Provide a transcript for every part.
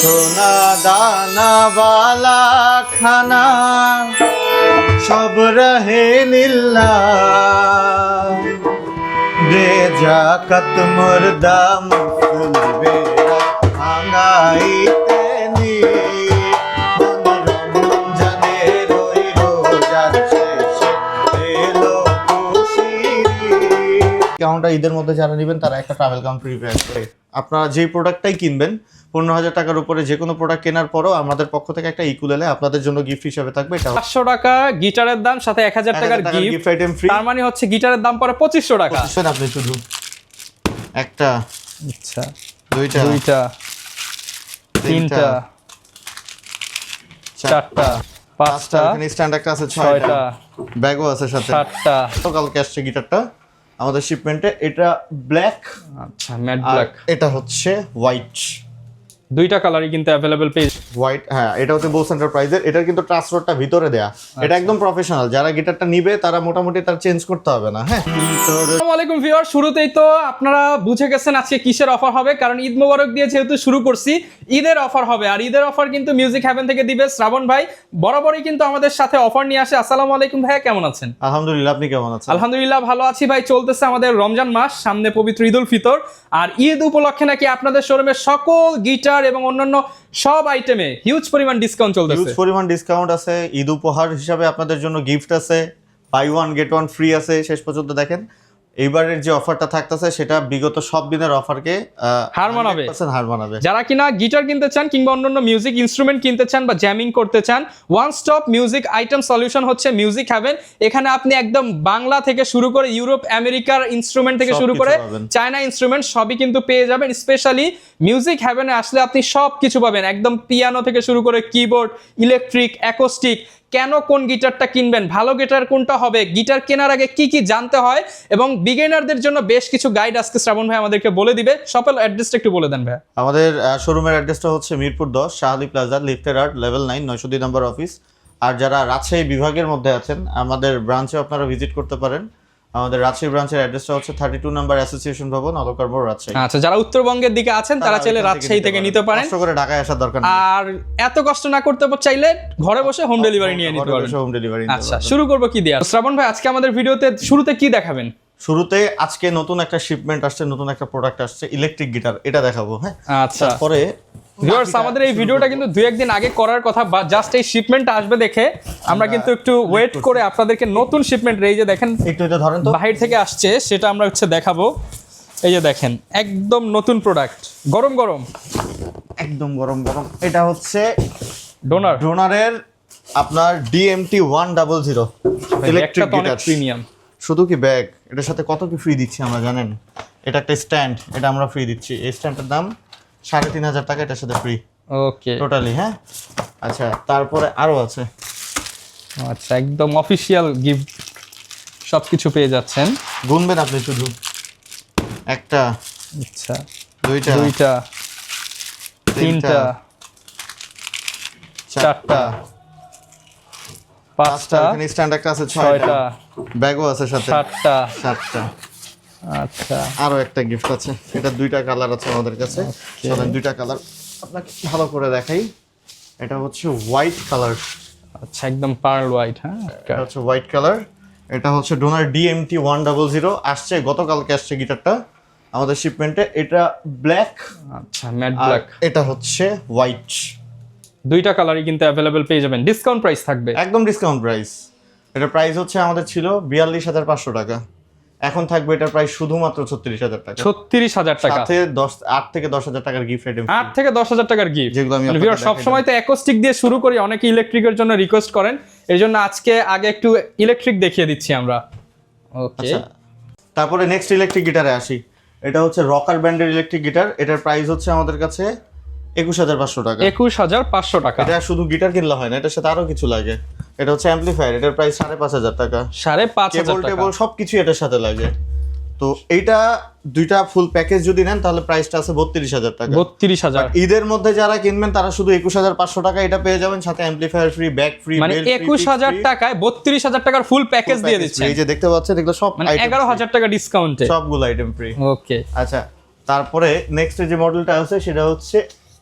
সোনা দানা বালা খানা সব রহে নীলা দে জাকাত মুর্দা ফুল বেরা ভাঙাইতে নি রমজানের ওই রোজার শেষে এলো খুশির কাউন্টটা ঈদের মধ্যে যারা নেবেন তারা একটা ট্রাভেল কাউন্ট ফ্রি পাবে। আপনারা যেই প্রোডাক্টটাই কিনবেন 15,000 টাকার উপরে যে কোনো প্রোডাক্ট কেনার পরও আমাদের পক্ষ থেকে একটা ইকুলেলে আপনাদের জন্য গিফট হিসেবে থাকবে। এটা 500 টাকা গিটারের দাম, সাথে 1000 টাকার গিফট আইটেম ফ্রি। তার মানে হচ্ছে গিটারের দাম পড়ে 2500 টাকা। আপনি শুধু একটা, আচ্ছা, দুইটা, তিনটা, চারটা, পাঁচটা, এখানে স্ট্যান্ড একটা আছে, ছয়টা, ব্যাগও আছে সাথে, সাতটা। কালকে আসছে গিটারটা আমাদের শিপমেন্টে। এটা ব্ল্যাক, আচ্ছা, ম্যাট ব্ল্যাক। এটা হচ্ছে হোয়াইট। দুইটা কালারই কিন্তু अवेलेबल পেজ। হোয়াইট, হ্যাঁ, এটা হচ্ছে বোস এন্টারপ্রাইজের। এটার কিন্তু ট্রান্সফারটা ভিতরে দেয়া। এটা একদম প্রফেশনাল, যারা গিটারটা নিবে তারা মোটামুটি তার চেঞ্জ করতে হবে না। হ্যাঁ, আসসালামু আলাইকুম ভিউয়ার, শুরুতেই তো আপনারা বুঝে গেছেন আজকে কিসের অফার হবে, কারণ ঈদ মোবারক দিয়ে যেহেতু শুরু করছি, ঈদের অফার হবে। আর ঈদের অফার কিন্তু মিউজিক হেভেন থেকে দিবে শ্রাবণ ভাই। বরাবরই কিন্তু আমাদের সাথে অফার নিয়ে আসে। আসসালামু আলাইকুম ভাইয়া, কেমন আছেন? আলহামদুলিল্লাহ, আপনি কেমন আছেন? আলহামদুলিল্লাহ ভালো আছি ভাই। চলতেছে আমাদের রমজান মাস, সামনে পবিত্র ঈদ উল ফিতর। আর ঈদ উপলক্ষে নাকি আপনাদের শোরুমে সকল গিটার এবং অন্যান্য সব আইটেমে হিউজ পরিমাণ ডিসকাউন্ট চলতেছে। হিউজ পরিমাণ ডিসকাউন্ট আছে। ঈদ উপহার হিসাবে আপনাদের জন্য গিফট আছে, buy one get one free আছে। শেষ পর্যন্ত দেখেন, এইবারের যে অফারটা থাকতেছে সেটা বিগত সব দিনের অফারকে হার মানাবে। যারা কিনা গিটার কিনতে চান কিংবা অন্যান্য মিউজিক ইনস্ট্রুমেন্ট কিনতে চান বা জ্যামিং করতে চান, one stop music item solution হচ্ছে মিউজিক হেভেন। এখানে আপনি একদম বাংলা থেকে শুরু করে ইউরোপ আমেরিকার ইনস্ট্রুমেন্ট থেকে শুরু করে চায়না ইনস্ট্রুমেন্ট সবই কিন্তু পেয়ে যাবেন। স্পেশালি মিউজিক হেভেনে আসলে আপনি সব কিছু পাবেন, একদম পিয়ানো থেকে শুরু করে কিবোর্ড, ইলেকট্রিক, অ্যাকোস্টিক। কেন কোন গিটারটা কিনবেন, ভালো গিটার কোনটা হবে, গিটার কেনার আগে কি কি জানতে হয়, এবং বিগিনারদের জন্য বেশ কিছু গাইড আজকে শ্রাবণ ভাই আমাদেরকে বলে দিবে। শপের অ্যাড্রেসটা একটু বলে দেন ভাই। আমাদের শোরুমের অ্যাড্রেসটা হচ্ছে মিরপুর 10 শাহালি প্লাজা, লিফটের আর্ট, লেভেল 9, 902 নম্বর অফিস। আর যারা রাজশাহী বিভাগের মধ্যে আছেন, আমাদের ব্রাঞ্চে আপনারা ভিজিট করতে পারেন। আমাদের রাজশাহী ব্রাঞ্চের অ্যাড্রেসটা হচ্ছে 32 নম্বর অ্যাসোসিয়েশন ভবন, অলকার মোড়, রাজশাহী। আচ্ছা, যারা উত্তরবঙ্গের দিকে আছেন তারা চাইলে রাজশাহী থেকে নিতে পারেন, কষ্ট করে ঢাকায় আসার দরকার নেই। আর এত কষ্ট না করতে চাইলে ঘরে বসে হোম ডেলিভারি নিয়ে নিতে পারবেন। Home delivery. আচ্ছা, শুরু করব কি দিয়ে? শ্রাবণ ভাই, আজকে আমাদের ভিডিওতে শুরুতে কি দেখাবেন? শুরুতে আজকে নতুন একটা শিপমেন্ট আসছে, নতুন একটা প্রোডাক্ট আসছে, ইলেকট্রিক গিটার। এটা দেখাবো। হ্যাঁ, আচ্ছা। তারপরে ভিউয়ার্স, আমাদের এই ভিডিওটা কিন্তু 2-1 দিন আগে করার কথা, বা জাস্ট এই শিপমেন্টটা আসবে দেখে আমরা কিন্তু একটু ওয়েট করে আপনাদেরকে নতুন শিপমেন্ট, এই যে দেখেন একটু এটা ধরেন তো, বাহির থেকে আসছে, সেটা আমরা দেখাবো। এই যে দেখেন, একদম নতুন প্রোডাক্ট, গরম গরম, একদম গরম গরম। এটা হচ্ছে ডোনারের আপনার ডিএমটি 100 ইলেকট্রিক গিটার। প্রিমিয়াম। শুধু কি ব্যাগ, এটার সাথে কত কি ফ্রি দিচ্ছি আমরা জানেন? এটা একটা স্ট্যান্ড, এটা আমরা ফ্রি দিচ্ছি। এই স্ট্যান্ডের দাম 3,500 টাকা, এটার সাথে ফ্রি ওকে টোটালি। হ্যাঁ, আচ্ছা, তারপরে আরো আছে। আচ্ছা, একদম অফিশিয়াল গিফট সবকিছু পেয়ে যাচ্ছেন। গুনবেন আপনি শুধু একটা, আচ্ছা, দুইটা, তিনটা, চারটা, পাঁচটা, এখানে স্ট্যান্ড একটা আছে, ছয়টা, ব্যাগও আছে সাথে, সাতটা। আচ্ছা, আরো একটা গিফট আছে। এটা দুইটা কালার আছে আমাদের কাছে। চলেন দুইটা কালার আপনাকে ভালো করে দেখাই। এটা হচ্ছে হোয়াইট কালার। আচ্ছা, একদম পার্ল হোয়াইট। হ্যাঁ, এটা হচ্ছে হোয়াইট কালার। এটা হচ্ছে ডোনার ডিএমটি 100 আসছে, গতকালকে আসছে গিটারটা আমাদের শিপমেন্টে। এটা ব্ল্যাক, আচ্ছা, ম্যাট ব্ল্যাক। এটা হচ্ছে হোয়াইট। দুইটা কালারই কিন্তু अवेलेबल পেয়ে যাবেন। ডিসকাউন্ট প্রাইস থাকবে, একদম ডিসকাউন্ট প্রাইস। এটা প্রাইস হচ্ছে আমাদের ছিল 42,500 টাকা, এখন থাকবে এটার প্রাইস শুধুমাত্র 36,000 টাকা। 36,000 টাকা, সাথে 8 থেকে 10,000 টাকার গিফট আইটেম। 8 থেকে 10,000 টাকার গিফট, যেগুলো আমি ভিউয়ার সব সময় তো অ্যাকোস্টিক দিয়ে শুরু করি, অনেকে ইলেকট্রিকের জন্য রিকোয়েস্ট করেন, এর জন্য আজকে আগে একটু ইলেকট্রিক দেখিয়ে দিচ্ছি আমরা। ওকে, তারপরে নেক্সট ইলেকট্রিক গিটারে আসি। এটা হচ্ছে রকার ব্র্যান্ডের ইলেকট্রিক গিটার। এটার প্রাইস হচ্ছে আমাদের কাছে 21,500 টাকা। 21,500 টাকা। এটা শুধু গিটার কিনলে হয় না, এটার সাথে আরো কিছু লাগে। এটা হচ্ছে অ্যাম্পলিফায়ার, এটার প্রাইস 5,500 টাকা। 5,500 টাকা, কেবল সবকিছু এটার সাথে লাগে। তো এইটা দুইটা ফুল প্যাকেজ যদি নেন তাহলে প্রাইসটা আছে 32,000 টাকা। 32,000। ঈদের মধ্যে যারা কিনবেন তারা শুধু 21,500 টাকা এটা পেয়ে যাবেন, সাথে অ্যাম্পলিফায়ার ফ্রি, ব্যাগ ফ্রি, মানে 21,000 টাকায় 32,000 টাকার ফুল প্যাকেজ দিয়ে দিচ্ছে। এই যে দেখতে পাচ্ছেন, এগুলো সব মানে 11,000 টাকা ডিসকাউন্টে সবগুলো আইটেম ফ্রি। ওকে, আচ্ছা, তারপরে নেক্সট যে মডেলটা আছে সেটা হচ্ছে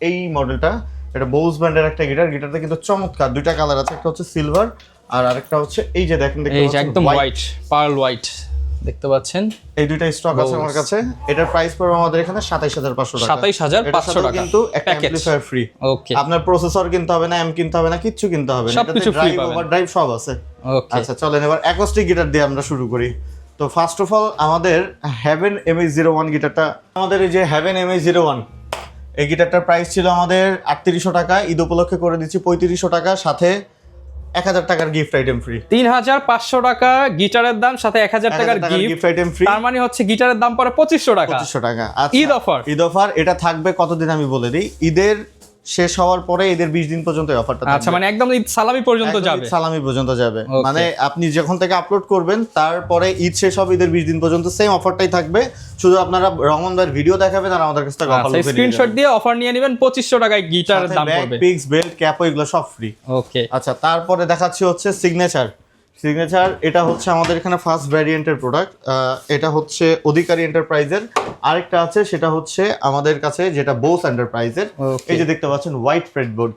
এই মডেলটা, এটা বোস ব্র্যান্ডের একটা গিটার। গিটারটা কিন্তু চমৎকার, দুইটা কালার আছে, একটা হচ্ছে সিলভার আর আরেকটা হচ্ছে এই যে দেখেন, এই যে একদম হোয়াইট, পার্ল হোয়াইট দেখতে পাচ্ছেন। এই দুইটা স্টক আছে আমার কাছে। এটার প্রাইস পড়বে আমাদের এখানে 27500 টাকা। 27500 টাকা কিন্তু একটা অ্যাম্পলিফায়ার ফ্রি। ওকে, আপনার প্রসেসর কিনতে হবে না, এম কিনতে হবে না, কিচ্ছু কিনতে হবে না, সবকিছু ফ্রি পাবেন, ওভার ড্রাইভ সব আছে। ওকে, আচ্ছা চলেন এবার অ্যাকোস্টিক গিটার দিয়ে আমরা শুরু করি। তো ফার্স্ট অফ অল আমাদের হ্যাভেন MH01 গিটারটা, আমাদের এই যে হ্যাভেন MH01 এই গিটারটার প্রাইস ছিল আমাদের 3800 টাকা, ঈদ উপলক্ষে করে দিচ্ছি 3500 টাকা, সাথে 1000 টাকার গিফট আইটেম ফ্রি। 3500 টাকা গিটারের দাম, সাথে 1000 টাকার গিফট আইটেম ফ্রি। তার মানে হচ্ছে গিটারের দাম পড়ে 2500 টাকা। 2500 টাকা। ঈদ অফার, ঈদ অফার এটা থাকবে কতদিন আমি বলে দিই। ঈদের শেষ হওয়ার পরে ঈদের 20 দিন পর্যন্ত এই অফারটা থাকবে। আচ্ছা, মানে একদম ঈদ সালামি পর্যন্ত যাবে। সালামি পর্যন্ত যাবে, মানে আপনি যখন থেকে আপলোড করবেন তারপরে ঈদ শেষ হবে, ঈদের 20 দিন পর্যন্ত সেম অফারটাই থাকবে। শুধু আপনারা রহমান ভাইয়ের ভিডিও দেখাবেন আর আমাদের কাছ থেকে অফার নিয়ে স্ক্রিনশট দিয়ে অফার নিয়ে নেবেন। 2500 টাকায় গিটারের দাম পড়বে, পিক্স, বেল্ট, ক্যাপ এগুলো সব ফ্রি। ওকে, আচ্ছা তারপরে দেখাচ্ছি হচ্ছে সিগনেচার। এটা হচ্ছে আমাদের এখানে ফার্স্ট ভ্যারিয়েন্টের প্রোডাক্ট। এটা হচ্ছে অধিকারী এন্টারপ্রাইজের। আরেকটা আছে সেটা হচ্ছে আমাদের কাছে যেটা বোস এন্টারপ্রাইজের। এই যে দেখতে পাচ্ছেন হোয়াইট ফ্রেডবোর্ড।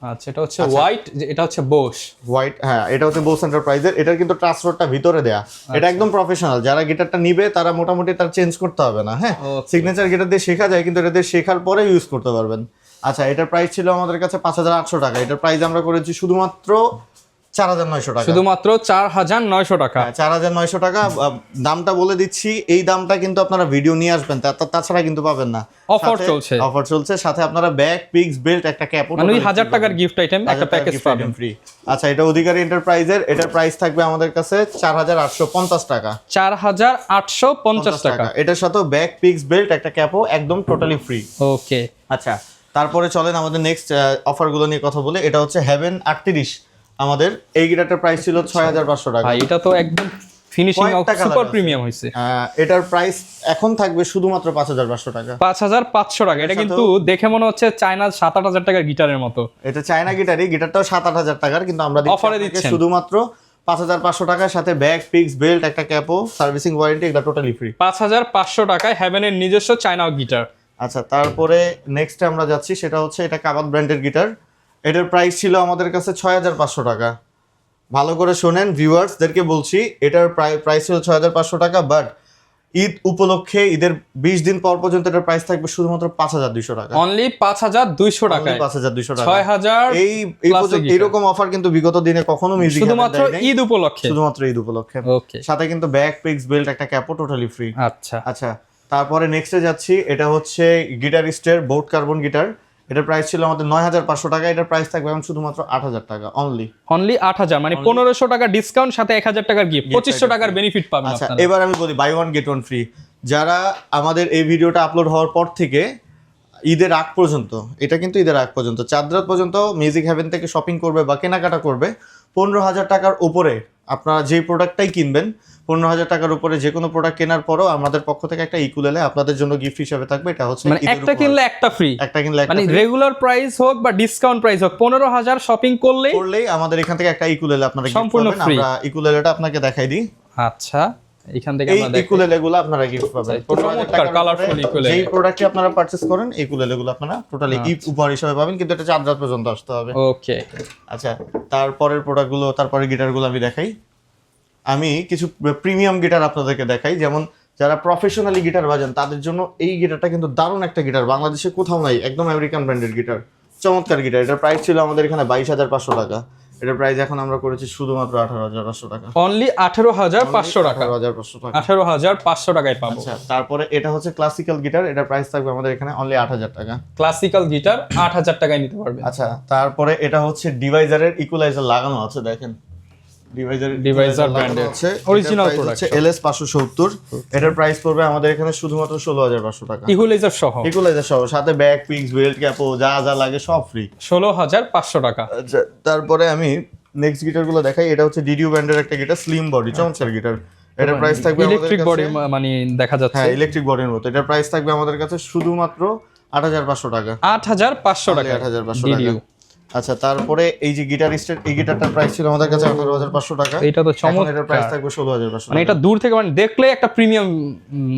আচ্ছা, এটা হচ্ছে হোয়াইট, এটা হচ্ছে বোস হোয়াইট, হ্যাঁ এটা হচ্ছে বোস এন্টারপ্রাইজের। এটার কিন্তু ট্রান্সফারটা ভিতরে দেয়া, এটা একদম প্রফেশনাল। যারা গিটারটা নিবে তারা মোটামুটি তার চেঞ্জ করতে হবে না। হ্যাঁ, সিগনেচার গিটার দিয়ে শেখা যায়, কিন্তু এটা দিয়ে শেখার পরে ইউজ করতে পারবেন। আচ্ছা, এটার প্রাইস ছিল আমাদের কাছে 5800 টাকা। এটার প্রাইস আমরা করেছি শুধুমাত্র 4900 টাকা, শুধুমাত্র 4900 টাকা। 4900 টাকা। দামটা বলে দিচ্ছি, এই দামটা কিন্তু আপনারা ভিডিও নিয়ে আসবেন, তাছাড়া কিন্তু পাবেন না। অফার চলছে, সাথে আপনারা ব্যাগ, পিক্স, বেল্ট, একটা ক্যাপ, মানে 1000 টাকার গিফট আইটেম, একটা প্যাকেজ পাবেন ফ্রি। আচ্ছা, এটা অধিকারী এন্টারপ্রাইজের। এটার প্রাইস থাকবে আমাদের কাছে 4850 টাকা। 4850 টাকা। এটার সাথে ব্যাগ, পিক্স, বেল্ট, একটা ক্যাপও একদম টোটালি ফ্রি। ওকে, আচ্ছা তারপরে চলেন আমাদের নেক্সট অফারগুলো নিয়ে কথা বলে। এটা হচ্ছে হ্যাভেন 38। আমাদের এই গিটারটার প্রাইস ছিল 6500 টাকা। এটা তো একদম ফিনিশিং সুপার প্রিমিয়াম হইছে। এটার প্রাইস এখন থাকবে শুধুমাত্র 5500 টাকা। 5500 টাকা। এটা কিন্তু দেখে মনে হচ্ছে চায়না 7-8000 টাকার গিটারের মতো। এটা চায়না গিটারই, গিটারটাও 7-8000 টাকার, কিন্তু আমরা অফারে দিচ্ছি শুধুমাত্র 5500 টাকার সাথে ব্যাগ, পিক্স, বেল্ট, একটা ক্যাপও, সার্ভিসিং ওয়ারেন্টি, এটা টোটালি ফ্রি। 5500 টাকায় হ্যাভেনের নিজস্ব চায়না গিটার। আচ্ছা তারপরে নেক্সট আমরা যাচ্ছি, সেটা হচ্ছে এটা কাবাত ব্র্যান্ডের গিটার। এটার প্রাইস ছিল আমাদের কাছে 6500 টাকা। ভালো করে শোনেন ভিউয়ার্সদেরকে বলছি, এটার প্রাইস ছিল 6500 টাকা, বাট ঈদ উপলক্ষে ঈদের 20 দিন পর পর্যন্ত এটার প্রাইস থাকবে শুধুমাত্র 5200 টাকা। অনলি 5200 টাকা। 5200 টাকা। 6000 এই পর্যন্ত এরকম অফার কিন্তু বিগত দিনে কখনো মিউজিক শুধুমাত্র ঈদ উপলক্ষে, শুধুমাত্র ঈদ উপলক্ষে। ওকে, সাথে কিন্তু ব্যাগ, পিক্স, বেল্ট, একটা ক্যাপও টোটালি ফ্রি। আচ্ছা আচ্ছা তারপরে নেক্সটে যাচ্ছি, এটা হচ্ছে গিটারিস্টের বোট কার্বন গিটার। এটার প্রাইস ছিল আমাদের 9500 টাকা। এটার প্রাইস থাকবে এখন শুধুমাত্র 8000 টাকা অনলি। 8000, মানে 1500 টাকা ডিসকাউন্ট, সাথে 1000 টাকার গিফট, 2500 টাকার বেনিফিট পাবেন আচ্ছা আপনারা। এবার আমি বলি buy one get one free. যারা আমাদের এই ভিডিওটা আপলোড হওয়ার পর থেকে ঈদের আগ পর্যন্ত, এটা কিন্তু ঈদের আগ পর্যন্ত, চাঁদ রাত পর্যন্ত মিউজিক হ্যাভেন থেকে শপিং করবে বা কেনাকাটা করবে, 15000 টাকার উপরে আপনারা যে প্রোডাক্টটাই কিনবেন, 15000 টাকার উপরে যে কোনো প্রোডাক্ট কেনার পরও আমাদের পক্ষ থেকে একটা ইকুলেলে আপনাদের জন্য গিফট হিসেবে থাকবে। এটা হচ্ছে মানে একটা কিনলে একটা ফ্রি, একটা কিনলে একটা, মানে রেগুলার প্রাইস হোক বা ডিসকাউন্ট প্রাইস হোক, 15000 শপিং করলেই আমাদের এখান থেকে একটা ইকুলেলে আপনারা সম্পূর্ণ ফ্রি। আমরা ইকুলেলেটা আপনাকে দেখাই দিই। আচ্ছা, এখান থেকে আমরা এই ইকুলেলেগুলো আপনারা গিফট পাবেন। চমৎকার কালারফুল ইকুলেলে, যেই প্রোডাক্টটি আপনারা পারচেজ করেন এই ইকুলেলেগুলো আপনারা টোটালি গিফট উপহার হিসেবে পাবেন, কিন্তু এটা চাঁদ রাত পর্যন্ত আসতে হবে। ওকে, আচ্ছা তারপরের প্রোডাক্টগুলো, তারপরে গিটারগুলো আমি দেখাই। আমি কিছু প্রিমিয়াম গিটার আপনাদেরকে দেখাই, যেমন যারা প্রফেশনালি গিটার বাজান তাদের জন্য এই গিটারটা কিন্তু দারুণ একটা গিটার, বাংলাদেশে কোথাও নাই, একদম আমেরিকান ব্র্যান্ডের গিটার, চমৎকার গিটার। এটার প্রাইস ছিল আমাদের এখানে 22500 টাকা। এটার প্রাইস এখন আমরা করেছি শুধুমাত্র 18500 টাকা। অনলি 18500 টাকা। 18500 টাকা, 18500 টাকায় পাবো। আচ্ছা তারপরে এটা হচ্ছে ক্লাসিক্যাল গিটার। এটার প্রাইস থাকবে আমাদের এখানে অনলি 8000 টাকা। ক্লাসিক্যাল গিটার 8000 টাকায় নিতে পারবেন। আচ্ছা তারপরে এটা হচ্ছে ডিভাইজারের ইকুয়ালাইজার লাগানো আছে, দেখেন ডিভাইজার ব্র্যান্ডের অরিজিনাল প্রোডাক্ট হচ্ছে LS 570। এটার প্রাইস পড়বে আমাদের এখানে শুধুমাত্র 16500 টাকা। ইকুয়ালাইজার সহ, সাথে ব্যাক, পিক্স, বেল্ট, ক্যাপও যা যা লাগে সব ফ্রি, 16500 টাকা। আচ্ছা তারপরে আমি নেক্সট গিটারগুলো দেখাই। এটা হচ্ছে ডিডিউ ব্র্যান্ডের একটা গিটার, স্লিম বডি, চমৎকার গিটার। এটার প্রাইস থাকবে ইলেকট্রিক বডি, মানে দেখা যাচ্ছে, হ্যাঁ ইলেকট্রিক বডির মতো। এটার প্রাইস থাকবে আমাদের কাছে শুধুমাত্র 8500 টাকা। 8500 টাকা 8500 টাকা। আচ্ছা তারপরে এই যে গিটারিস্টের এই গিটারটার প্রাইস ছিল আমাদের কাছে 18500 টাকা। এটা তো চমৎকার, এটার প্রাইস থাকবে 16500 মানে এটা দূর থেকে মানে দেখলে একটা প্রিমিয়াম,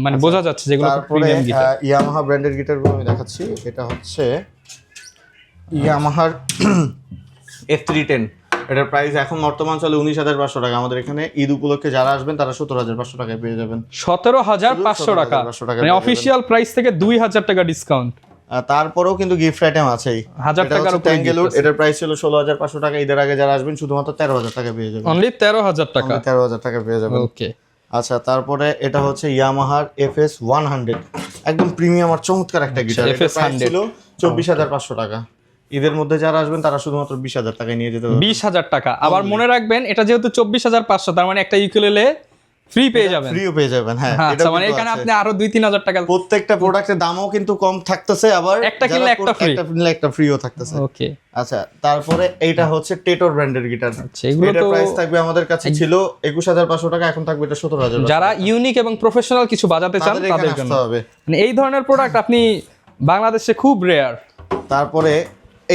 মানে বোঝা যাচ্ছে যেগুলো তারপরে প্রিমিয়াম গিটার। ইয়ামাহা ব্র্যান্ডের গিটারগুলো আমি দেখাচ্ছি। এটা হচ্ছে ইয়ামাহার F310, এটার প্রাইস এখন বর্তমান চলে 19,500 টাকা। আমাদের এখানে ঈদ উপলক্ষে যারা আসবেন তারা 17,500 টাকায় পেয়ে যাবেন। 17,500 টাকা, 17,500 টাকা মানে অফিসিয়াল প্রাইস থেকে 2,000 টাকা ডিসকাউন্ট। তারপরেও কিন্তু গিফট আইটেম আছেই। 1000 টাকার উপরে ট্যাঙ্গেলউড, এটার প্রাইস ছিল 16,500 টাকা। ঈদের আগে যারা আসবেন শুধুমাত্র 13,000 টাকা পেয়ে যাবেন। অনলি 13,000 টাকা, 13,000 টাকা পেয়ে যাবেন। ওকে। আচ্ছা, তারপরে এটা হচ্ছে ইয়ামাহার FS100, একদম প্রিমিয়াম আর চমৎকার একটা গিটার। এটার প্রাইস ছিল 24,500 টাকা। ঈদের মধ্যে যারা আসবেন তারা শুধুমাত্র 20,000 টাকায় নিয়ে যেতে পারবেন। 20,000 টাকা। আবার মনে রাখবেন এটা যেহেতু 24,500, তার মানে একটা ইউকুলেলে ফ্রি পেয়ে যাবেন। ফ্রিও পেয়ে যাবেন, হ্যাঁ। আচ্ছা, মানে এখানে আপনি আরো 2-3,000 টাকা। প্রত্যেকটা প্রোডাক্টের দামও কিন্তু কম থাকতেছে, আবার একটা কিনলে একটা ফ্রি, একটা কিনলে একটা ফ্রিও থাকতেছে। ওকে। আচ্ছা, তারপরে এইটা হচ্ছে টেটর ব্র্যান্ডের গিটার। আচ্ছা, এগুলো এটার তো প্রাইস থাকবে আমাদের কাছে ছিল 21,500 টাকা, এখন থাকবে এটা 17,000। যারা ইউনিক এবং প্রফেশনাল কিছু বাজাতে চান তাদের জন্য হবে। মানে এই ধরনের প্রোডাক্ট আপনি বাংলাদেশে খুব রেয়ার। তারপরে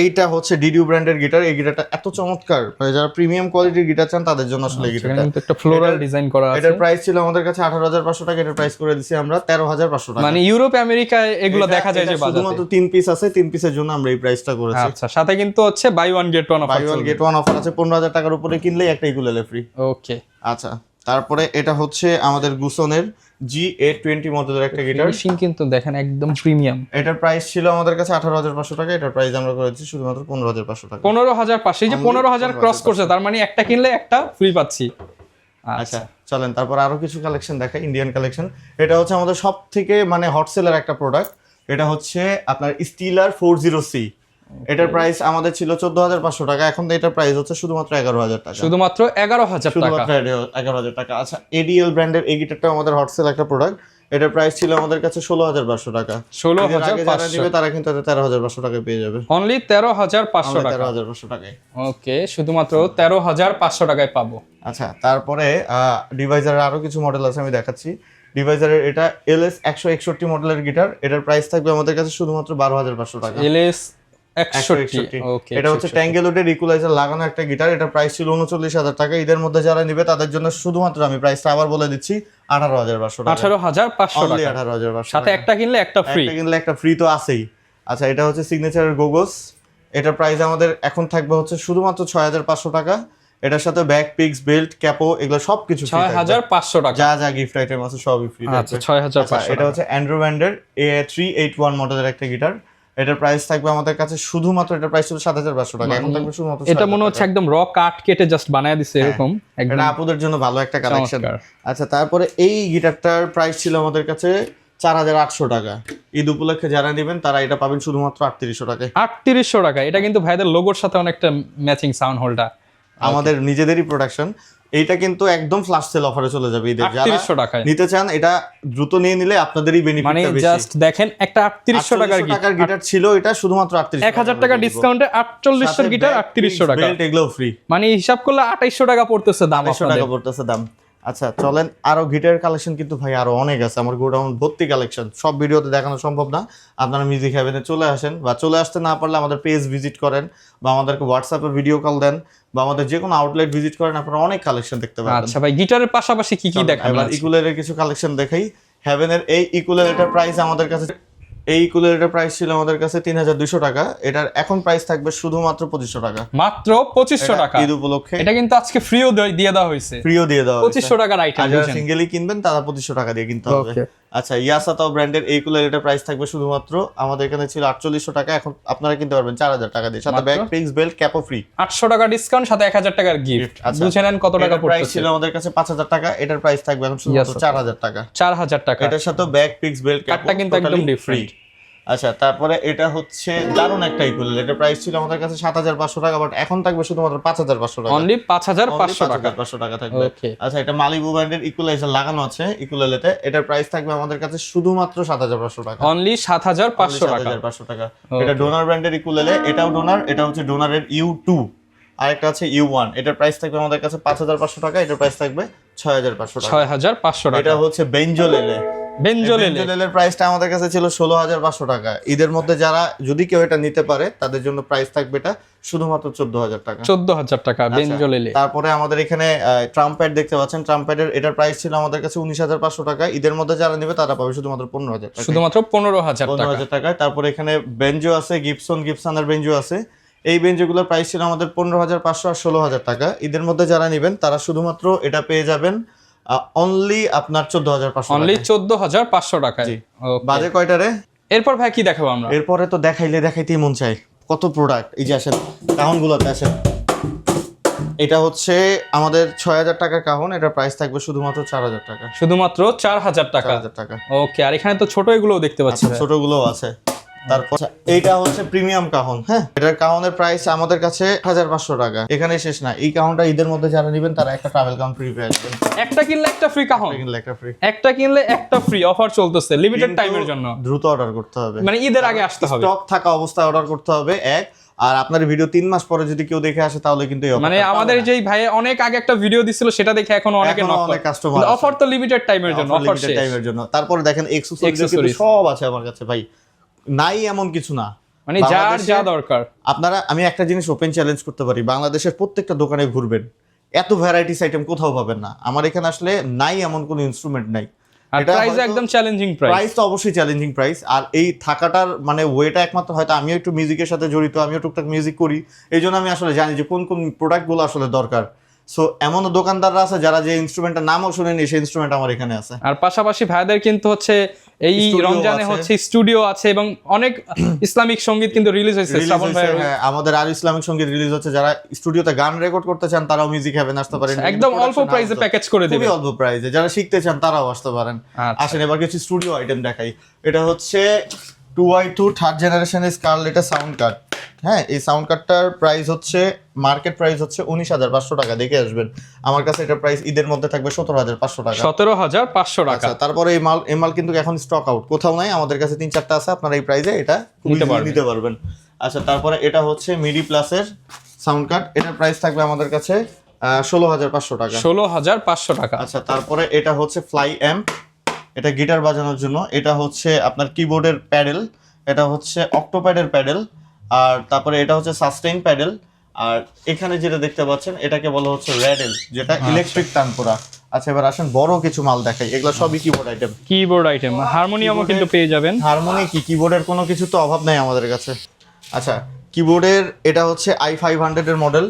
এইটা হচ্ছে ডিডিউ ব্র্যান্ডের গিটার। এই গিটারটা এত চমৎকার, মানে যারা প্রিমিয়াম কোয়ালিটির গিটার চান তাদের জন্য আসলে এই গিটারটা। কিন্তু একটা ফ্লোরাল ডিজাইন করা আছে। এটার প্রাইস ছিল আমাদের কাছে 18,500 টাকা, এটার প্রাইস করে দিছি আমরা 13,500 টাকা। মানে ইউরোপ আমেরিকায় এগুলো দেখা যায় যে বাজারে শুধুমাত্র 3 পিস আছে, 3 পিসের জন্য আমরা এই প্রাইসটা করেছি। আচ্ছা, সাথে কিন্তু হচ্ছে buy one get one offer. Buy one get one offer আছে। 15,000 টাকার উপরে কিনলেই একটা ইকুলেলে ফ্রি। ওকে। আচ্ছা, তারপরে এটা হচ্ছে আমাদের গুসনের G820 মডেলের একটা গিটার। ফিনিশিং কিন্তু দেখেন একদম প্রিমিয়াম। এটার প্রাইস ছিল আমাদের কাছে 18,500 টাকা, এটার প্রাইস আমরা করেছি শুধুমাত্র 15,500 টাকা। 15,500, এই যে 15,000 ক্রস করছে, তার মানে একটা কিনলে একটা ফ্রি পাচ্ছি। আচ্ছা, চলেন তারপর আরো কিছু কালেকশন দেখাই, ইন্ডিয়ান কালেকশন। এটা হচ্ছে আমাদের সব থেকে মানে হট সেলার একটা প্রোডাক্ট। এটা হচ্ছে আপনার স্টিলার 40C। এটার প্রাইস আমাদের ছিল 14,500 টাকা, এখন এটার প্রাইস হচ্ছে শুধুমাত্র 11,000 টাকা। শুধুমাত্র 11,000 টাকা। শুধুমাত্র 11,000 টাকা। আচ্ছা, ADL ব্র্যান্ডের এই গিটারটা আমাদের হট সেল একটা প্রোডাক্ট। এটার প্রাইস ছিল আমাদের কাছে 16,500 টাকা। 16,500 নিবে তারা কিন্তু 13,500 টাকায় পেয়ে যাবে। অনলি 13,500 টাকা। 13,500 টাকায়। ওকে, শুধুমাত্র 13,500 টাকায় পাবো। আচ্ছা, তারপরে ডিভাইজারের আরো কিছু মডেল আছে, আমি দেখাচ্ছি। ডিভাইজারের এটা LS 161 মডেলের গিটার। এটার প্রাইস থাকবে আমাদের কাছে শুধুমাত্র 12,500 টাকা। LS 161, ওকে। এটা হচ্ছে ট্যাঙ্গেলউডের ইকুয়ালাইজার লাগানো একটা গিটার। এটা প্রাইস ছিল 39,000 টাকা। ঈদের মধ্যে যারা নিবে তাদের জন্য শুধুমাত্র আমি প্রাইসটা আবার বলে দিচ্ছি 18,500 টাকা। 18,500 অনলি টাকা। 18,500 সাথে একটা কিনলে একটা ফ্রি। একটা কিনলে একটা ফ্রি তো আছেই। আচ্ছা, এটা হচ্ছে সিগনেচারের গোগোস। এটার প্রাইস আমাদের এখন থাকবে হচ্ছে শুধুমাত্র 6,500 টাকা। এটার সাথে ব্যাক, পিক্স, বেল্ট, ক্যাপো এগুলো সবকিছু ফ্রি থাকবে। 6,500 টাকা। যা যা গিফট আইটেম আছে সবই ফ্রি থাকবে। আচ্ছা, 6,500। এটা হচ্ছে অ্যান্ড্রো ব্র্যান্ডের A381 মডেলের একটা গিটার। এটার প্রাইস থাকবে আমাদের কাছে শুধুমাত্র, এটার প্রাইস ছিল 7,500 টাকা, এখন থাকবে শুধুমাত্র। এটা মনে হচ্ছে একদম র কাট কেটে জাস্ট বানায় দিছে এরকম একদম। এটা আপুদের জন্য ভালো একটা কালেকশন। চমৎকার। আচ্ছা, তারপরে এই গিটারটার প্রাইস ছিল আমাদের কাছে 4,800 টাকা। ঈদ উপলক্ষে যারা নেবেন তারা এটা পাবেন শুধুমাত্র 3,800 টাকায়। 3,800 টাকা। এটা কিন্তু ভাইদের লোগোর সাথে অনেকটা ম্যাচিং সাউন্ড হোলটা, আমাদের নিজেদেরই প্রোডাকশন। এইটা কিন্তু একদম ফ্ল্যাশ সেল অফারে চলে যাবে ঈদের। যারা 3,800 টাকায় নিতে চান এটা দ্রুত নিয়ে নিলে আপনাদেরই মানে বেনিফিটটা বেশি। জাস্ট দেখেন, একটা 3,800 টাকার গিটার ছিল, এটা শুধুমাত্র 1,000 টাকা ডিসকাউন্টে 4,800 গিটার 3,800 টাকা। বেল্ট এগুলো ফ্রি, মানে হিসাব করলে 2,800 টাকা পড়তেছে দাম। 2,800 টাকা পড়তেছে দাম। আচ্ছা, চলেন আরো গিটার কালেকশন কিন্তু ভাই আরো অনেক আছে। আমার গোডাউন ভর্তি কালেকশন, সব ভিডিওতে দেখানো সম্ভব না। আপনারা মিউজিক হ্যাভেনে চলে আসেন, বা চলে আসতে না পারলে আমাদের পেজ ভিজিট করেন, বা আমাদেরকে হোয়াটসঅ্যাপে ভিডিও কল দেন, বা আমাদের যে কোনো আউটলেট ভিজিট করেন, আপনারা অনেক কালেকশন দেখতে পাবেন। আচ্ছা ভাই, গিটারের পাশাপাশি কি কি দেখাবেন? এবার ইকুলেলের কিছু কালেকশন দেখাই। হ্যাভেনের এই ইকুলেলেটার প্রাইস আমাদের কাছে, এই ইকুলেলেটার প্রাইস ছিল আমাদের কাছে 3,200 টাকা। এটার এখন প্রাইস থাকবে শুধুমাত্র 2,500 টাকা। মাত্র 2,500 টাকা ঈদ উপলক্ষে। এটা কিন্তু আজকে ফ্রিও দিয়ে দেওয়া হয়েছে। ফ্রিও দিয়ে দেওয়া 2,500 টাকার আইটেম। যারা সিঙ্গেলি কিনবেন তারা 2,500 টাকা দিয়ে কিনতে হবে। আচ্ছা, ইয়াসাতাও ব্র্যান্ডের এই ইকুলেলেটার প্রাইস থাকবে শুধুমাত্র আমাদের এখানে ছিল 4,800 টাকা, এখন আপনারা কিনতে পারবেন 4,000 টাকা দিয়ে, সাথে ব্যাক, পিক্স, বেল্ট, ক্যাপও ফ্রি। 800 টাকা ডিসকাউন্ট, সাথে 1,000 টাকার গিফট। বুঝে নেন কত টাকা প্রাইস পড়ছে। ছিল আমাদের কাছে 5,000 টাকা, এটার প্রাইস থাকবে এখন শুধুমাত্র 4,000 টাকা। 4,000 টাকা। এটার সাথে ব্যাক, পিক্স, বেল্ট, ক্যাপটা কিন্তু একদম ডিফারেন্ট। আচ্ছা, তারপরে এটা হচ্ছে দারুণ একটা ইকুলেল। এটা প্রাইস ছিল আমাদের কাছে 7,500 টাকা, বাট এখন থাকবে শুধুমাত্র 5,500 টাকা। অনলি 5,500 টাকা। 5,500 টাকা থাকবে। আচ্ছা, এটা মালিবু ব্র্যান্ডের ইকুয়ালাইজার লাগানো আছে ইকুলেলেতে। এটার প্রাইস থাকবে আমাদের কাছে শুধুমাত্র 7,500 টাকা। অনলি 7,500 টাকা। 7,500 টাকা। এটা ডোনার ব্র্যান্ডের ইকুলেলে, এটাও ডোনার, এটা হচ্ছে ডোনারের U2, আরেকটা আছে U1। এটার প্রাইস থাকবে আমাদের কাছে 5,500 টাকা, এটার প্রাইস থাকবে 6,500 টাকা। 6,500 টাকা। এটা হচ্ছে বেঞ্জোলেলে, বেনজোলেলে বেনজোলেলের প্রাইসটা আমাদের কাছে ছিল 16,500 টাকা। ঈদের মধ্যে যারা যদি কেউ এটা নিতে পারে তাদের জন্য প্রাইস থাকবে এটা শুধুমাত্র 14,000 টাকা। 14,000 টাকা বেনজোলেলে। তারপরে আমাদের এখানে ট্রাম্পেড দেখতে পাচ্ছেন, ট্রাম্পেডের এটার প্রাইস ছিল আমাদের কাছে 19,500 টাকা। ঈদের মধ্যে যারা নেবে তারা পাবে শুধুমাত্র 15,000 টাকা। শুধুমাত্র 15,000 টাকা। 15,000 টাকায়। তারপরে এখানে বেনজো আছে, গিবসনের বেনজো আছে। এই বেনজোগুলোর প্রাইস ছিল আমাদের 15,500 আর 16,000 টাকা। ঈদের মধ্যে যারা নেবেন তারা শুধুমাত্র এটা পেয়ে যাবেন অনলি আপনার 14,500 অনলি 14,500 টাকায়। বাজে কয়টারে? এরপর ভাই কি দেখাবো আমরা? এরপরে তো দেখাইতেই মন চাই, কত প্রোডাক্ট। এই যে আসেন কাহনগুলোতে আসেন, এটা হচ্ছে আমাদের 6,000 টাকার কাহন, এটা প্রাইস থাকবে শুধুমাত্র 4,000 টাকা। শুধুমাত্র 4,000 টাকা। 4,000 টাকা। ওকে, আর এখানে তো ছোট এগুলোও দেখতে পাচ্ছি। ছোটগুলোও আছে। তারপর এইটা হচ্ছে প্রিমিয়াম কাহন। হ্যাঁ, এটার কাহনের প্রাইস আমাদের কাছে 1,500 টাকা। এখানে শেষ না, এই কাহনটা ঈদের মধ্যে যারা নেবেন তারা একটা ট্রাভেল কাহন ফ্রি পেয়ে যাবেন। একটা কিনলে একটা ফ্রি কাহন, একটা কিনলে একটা ফ্রি অফার চলতেছে লিমিটেড টাইমের জন্য। দ্রুত অর্ডার করতে হবে, মানে ঈদের আগে আসতে হবে, স্টক থাকা অবস্থায় অর্ডার করতে হবে। আর আপনার ভিডিও 3 মাস পরে যদি কেউ দেখে আসে তাহলে কিন্তু মানে আমাদের যেই ভাই অনেক আগে একটা ভিডিও দিছিল সেটা দেখে এখন অনেকে নক করে। কাস্টমার অফার তো লিমিটেড টাইমের জন্য, অফার শেষ টাইমের জন্য। তারপরে দেখেন এক্সেসরিজ সব আছে আমার কাছে ভাই, নাই এমন কিছু না, মানে যার যা দরকার। আপনারা, আমি একটা জিনিস ওপেন চ্যালেঞ্জ করতে পারি, বাংলাদেশের প্রত্যেকটা দোকানে ঘুরবেন, এত ভ্যারাইটিস আইটেম কোথাও পাবেন না। আমার এখানে আসলে নাই এমন কোনো ইনস্ট্রুমেন্ট নাই। আর প্রাইস একদম চ্যালেঞ্জিং প্রাইস। প্রাইস তো অবশ্যই চ্যালেঞ্জিং প্রাইস। আর এই থাকাটার মানে ওয়েটা একমাত্র হয়তো আমিও একটু মিউজিকের সাথে জড়িত, আমিও টুকটাক মিউজিক করি, এই জন্য আমি আসলে জানি যে কোন কোন প্রোডাক্টগুলো আসলে দরকার। সো এমন দোকানদাররা আছে যারা যে ইনস্ট্রুমেন্টের নামও শুনেনি, সেই ইনস্ট্রুমেন্ট আমার এখানে আছে। আর পাশাপাশি ভাইদের কিন্তু হচ্ছে এই রমজানে হচ্ছে স্টুডিও আছে এবং অনেক ইসলামিক সঙ্গীত কিন্তু রিলিজ হয়েছে শ্রাবণ ভাই। হ্যাঁ, আমাদের আর ইসলামিক সঙ্গীত রিলিজ হচ্ছে। যারা স্টুডিওতে গান রেকর্ড করতে চান তারাও মিউজিক হ্যাভেন আসতে পারেন, একদম অল্প প্রাইসে প্যাকেজ করে দিবে, খুবই অল্প প্রাইসে। যারা শিখতে চান তারাও আসতে পারেন। আসেন এবার কিছু স্টুডিও আইটেম দেখাই। এটা হচ্ছে 2i2 থার্ড জেনারেশনের স্কারলেটের সাউন্ড কার্ড। হ্যাঁ, এই সাউন্ড কার্ডটার প্রাইস হচ্ছে মার্কেট প্রাইস হচ্ছে 19,500 টাকা। দেখে আসবেন, আমার কাছে এটা প্রাইস ঈদের মধ্যে থাকবে 17,500 টাকা। 17,500 টাকা। তারপরে এই মাল কিন্তু এখন স্টক আউট, কোথাও নাই, আমাদের কাছে 3-4টা আছে। আপনারা এই প্রাইসে এটা নিতে পারবেন। আচ্ছা, তারপরে এটা হচ্ছে মিডি প্লাসের সাউন্ড কার্ড, এটার প্রাইস থাকবে আমাদের কাছে 16,500 টাকা। 16,500 টাকা। আচ্ছা, তারপরে এটা হচ্ছে ফ্লাই অ্যাম্প, এটা গিটার বাজানোর জন্য। এটা হচ্ছে আপনার কিবোর্ডের প্যাডেল, এটা হচ্ছে অক্টোপ্যাডের প্যাডেল, আর তারপরে এটা হচ্ছে সাস্টেইন প্যাডেল। আর এখানে যেটা দেখতে পাচ্ছেন এটাকে বলা হচ্ছে র্যাডেল, যেটা ইলেকট্রিক টানপোড়া। আচ্ছা, এবার আসেন বড় কিছু মাল দেখাই। এগুলো সবই কিবোর্ড আইটেম। হারমোনিয়ামও কিন্তু পেয়ে যাবেন। হারমোনি কিবোর্ডের কোনো কিছু তো অভাব নাই আমাদের কাছে। আচ্ছা, কিবোর্ডের এটা হচ্ছে i500 এর মডেল।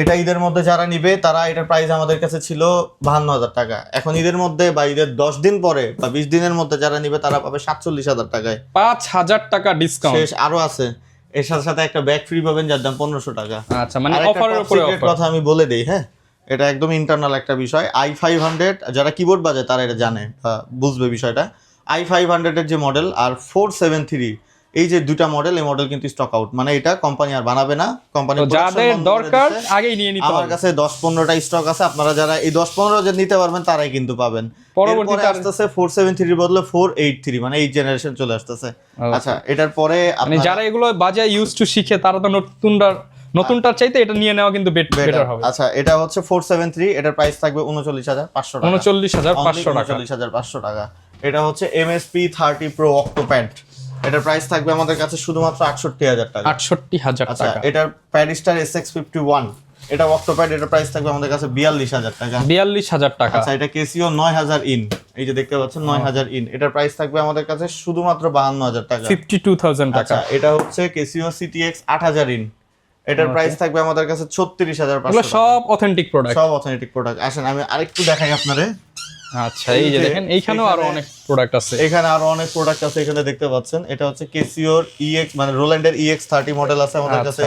এটা ঈদের মধ্যে যারা নিবে তারা এটার প্রাইস আমাদের কাছে ছিল 52,000 টাকা। এখন ঈদের মধ্যে বা ঈদের 10 দিন পরে বা 20 দিনের মধ্যে যারা নিবে তারা পাবে 47,000 টাকায়, 5,000 টাকা ডিসকাউন্ট। শেষ আরো আছে, এর সাথে সাথে একটা ব্যাগ ফ্রি পাবেন যার দাম 1500 টাকা। আচ্ছা, মানে অফারের উপরে অফার। কথা আমি বলে দেই, হ্যাঁ, এটা একদম ইন্টারনাল একটা বিষয়। i500 যারা কিবোর্ড বাজায় তারা এটা জানে বা বুঝবে বিষয়টা। i500 এর যে মডেল আর 473, এই যে দুটা মডেল, এই মডেল কিন্তু স্টক আউট, মানে এটা কোম্পানি আর বানাবে না। কোম্পানি যাদের দরকার আগেই নিয়ে নিতে হবে। আমার কাছে 10-15টা স্টক আছে, আপনারা যারা এই 10-15 যে নিতে পারবেন তারাই কিন্তু পাবেন। পরবর্তীতে আসতেছে 473 এর বদলে 483, মানে 8 জেনারেশন চলে আসতেছে। আচ্ছা, এটার পরে মানে যারা এগুলো বাজায় ইউজ টু শিখে তারা তো নতুনটার চাইতে এটা নিয়ে নেওয়া কিন্তু বেটার হবে। আচ্ছা, এটা হচ্ছে 473, এটার প্রাইস থাকবে 39,500 টাকা। 39,500 টাকা। এটা হচ্ছে MSP 30 Pro অক্টোপ্যাড, এটার প্রাইস থাকবে আমাদের কাছে শুধুমাত্র 68,000 টাকা। 68,000 টাকা। এটার প্যাডিস্টার SX51, এটা অক্টোপ্যাড, এটার প্রাইস থাকবে আমাদের কাছে 42,000 টাকা। 42,000 টাকা। আচ্ছা, এটা Casio 9000 ইন, এই যে দেখতে পাচ্ছেন 9000 ইন, এটার প্রাইস থাকবে আমাদের কাছে শুধুমাত্র 52,000 টাকা, 52,000 টাকা। আচ্ছা, এটা হচ্ছে Casio CTX 8000 ইন, এটার প্রাইস থাকবে আমাদের কাছে 36,500 এগুলো সব অথেন্টিক প্রোডাক্ট, সব অথেন্টিক প্রোডাক্ট। আসেন আমি আরেকটু দেখাই আপনারে। আচ্ছা, এই যে দেখেন এইখানেও আরো অনেক প্রোডাক্ট আছে, এখানে আরো অনেক প্রোডাক্ট আছে, এখানে দেখতে পাচ্ছেন। এটা হচ্ছে Casio-র EX, মানে রোল্যান্ডের EX30 মডেল আছে আমাদের কাছে।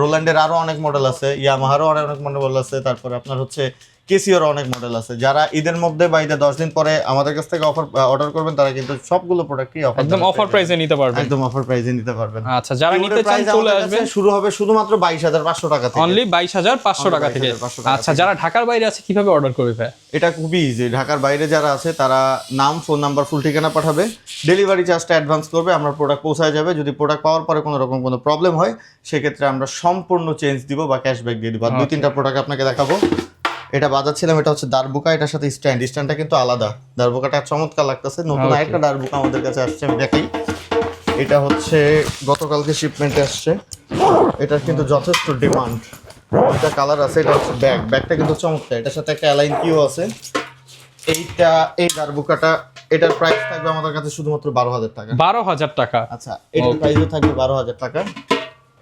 রোল্যান্ডের আরো অনেক মডেল আছে, ইয়ামাহারও অনেক মডেল আছে, তারপরে আপনার হচ্ছে Casio-র অনেক মডেল আছে। যারা ঈদের মধ্যে বা ঈদের 10 দিন পরে আমাদের কাছ থেকে অর্ডার করবেন তারা কিন্তু সবগুলো প্রোডাক্টই একদম অফার প্রাইসে নিতে পারবেন, একদম অফার প্রাইসে নিতে পারবেন। আচ্ছা, যারা নিতে চান চলে আসবেন। শুরু হবে শুধুমাত্র 22,500 টাকা থেকে, অনলি 22,500 টাকা থেকে। আচ্ছা, যারা ঢাকার বাইরে আছে কিভাবে অর্ডার করবে ভাই? এটা খুবই ইজি। ঢাকার বাইরে যারা আছে তারা নাম, ফোন নাম্বার, ফুল ঠিকানা পাঠাবে, ডেলিভারি চার্জটা অ্যাডভান্স করবে, আমরা প্রোডাক্ট পৌঁছায় যাবে। যদি প্রোডাক্ট পাওয়ার পরে কোনো রকম কোনো প্রবলেম হয় সেক্ষেত্রে আমরা সম্পূর্ণ চেঞ্জ দিব বা ক্যাশব্যাক দিয়ে দিব। আর 2-3টা প্রোডাক্ট আপনাকে দেখাবো। এটা বাজাচ্ছিলাম, এটা হচ্ছে দারবুকা, এটার সাথে স্ট্যান্ডটা কিন্তু আলাদা। দারবুকাটা চমৎকার লাগতেছে। নতুন আরেকটা দারবুকা আমাদের কাছে আসছে, আমি দেখাই। এটা হচ্ছে গতকালকে শিপমেন্টে আসছে, এটার কিন্তু যথেষ্ট ডিমান্ড। এটা কালার আছে, এটা হচ্ছে ব্যাগটা কিন্তু চমৎকার, এটার সাথে একটা অ্যালাইন কিও আছে। এই দারবুকাটা, এটার প্রাইস থাকবে আমাদের কাছে শুধুমাত্র 12,000 টাকা। 12,000 টাকা। আচ্ছা, এটার প্রাইসও থাকবে 12,000 টাকা।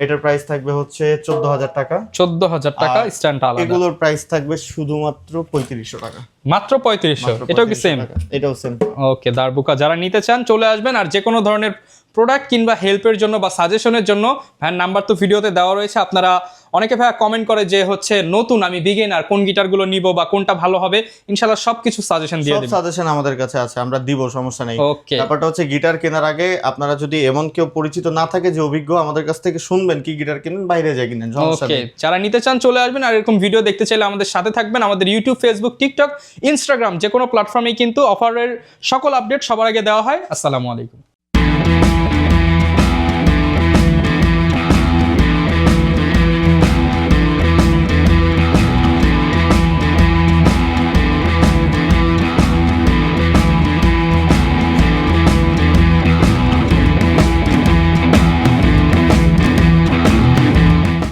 এটার প্রাইস থাকবে হচ্ছে 14,000 টাকা। 14,000 টাকা স্ট্যান্ড আলাদা। এগুলোর প্রাইস থাকবে শুধুমাত্র 3500 টাকা। মাত্র 3500। এটাও কি সেম? এটাও সেম। ওকে, দারবুকা যারা নিতে চান চলে আসবেন। আর যে কোনো ধরনের প্রোডাক্ট কিংবা হেল্পের জন্য বা সাজেশনের জন্য ভাইয়ের নাম্বার তো ভিডিওতে দেওয়া রয়েছে। আপনারা অনেকে ভাইয়া কমেন্ট করে যে হচ্ছে নতুন, আমি বিগিনার, কোন গিটারগুলো নিব বা কোনটা ভালো হবে, ইনশাআল্লাহ সবকিছু সাজেশন দিয়ে দেব। সব সাজেশন আমাদের কাছে আছে, আমরা দিব, সমস্যা নেই। ওকে, ব্যাপারটা হচ্ছে গিটার কেনার আগে আপনারা যদি এমন কেউ পরিচিত না থাকে যে অভিজ্ঞ, আমাদের কাছ থেকে শুনবেন কি গিটার কিনেন, বাইরে যাই কিনেন, সমস্যা ওকে। নেই। যারা নিতে চান চলে আসবেন। আর এরকম ভিডিও দেখতে চাইলে আমাদের সাথে থাকবেন। আমাদের ইউটিউব, ফেসবুক, টিকটক, ইনস্টাগ্রাম যে কোনো প্ল্যাটফর্মেই কিন্তু অফারের সকল আপডেট সবার আগে দেওয়া হয়। আসসালামু আলাইকুম।